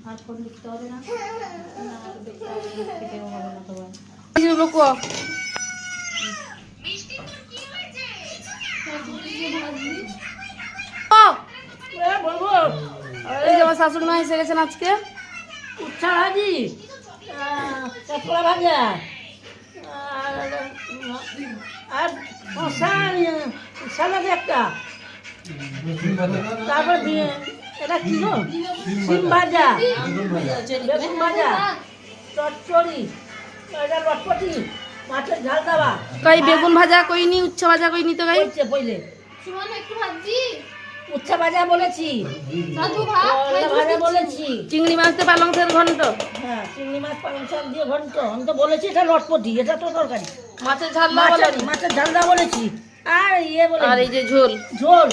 আর phone লিখতে হবে না, দেখতে হবে খেতেও হবে না তোমার। এই যে আমার শাশুড়ি মা এসে গেছেন আজকে। উচ্ছা ভাজি, কাঁকড়া ভাজা আর সালাদ একটা, তারপর এটা কি গো, সিম ভাজা, বেগুন ভাজা, চচ্চড়ি, এটা লটপটি, মাছের ঝাল দেওয়া। কই বেগুন ভাজা কইনি, উচ্ছা ভাজা কইনি তো গাই। পইলে সুমন একটু ভাজি, উচ্ছা ভাজা বলেছি, দাদু ভাত, ভাজা বলেছি, চিংড়ি মাছ দিয়ে পালং শাকের ঘন্ট, হ্যাঁ চিংড়ি মাছ পালং শাক দিয়ে ঘন্ট। আমি তো বলেছি এটা লটপটি, এটা তো তরকারি, মাছের ঝাল না বলেনি। মাছের ঝাল দেওয়া বলেছি, আর বলে আর এই যে ঝোল, ঝোল,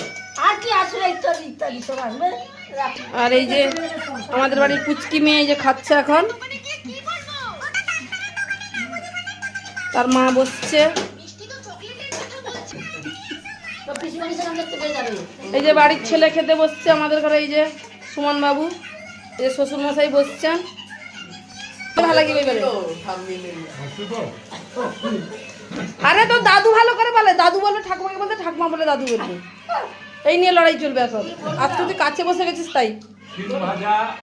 আর কি আসলে ইত্যাদি ইত্যাদি সব আসবে। আর এই যে আমাদের বাড়ির পুচকি মেয়ে এই যে খাচ্ছে এখন, তার মা বসছে। এই যে বাড়ির ছেলে খেতে বসছে আমাদের ঘরে, এই যে সুমন বাবু, এই যে শ্বশুর মশাই বসছেন। ভালো লাগে এবারে। আরে তো দাদু ভালো করে বলে, দাদু বলবে ঠাকুমাকে বলতে, ঠাকুমা বলে দাদু বলবে। এই নিয়ে লড়াই চলবে এখন। আর তুই কাছে বসে গেছিস তাই।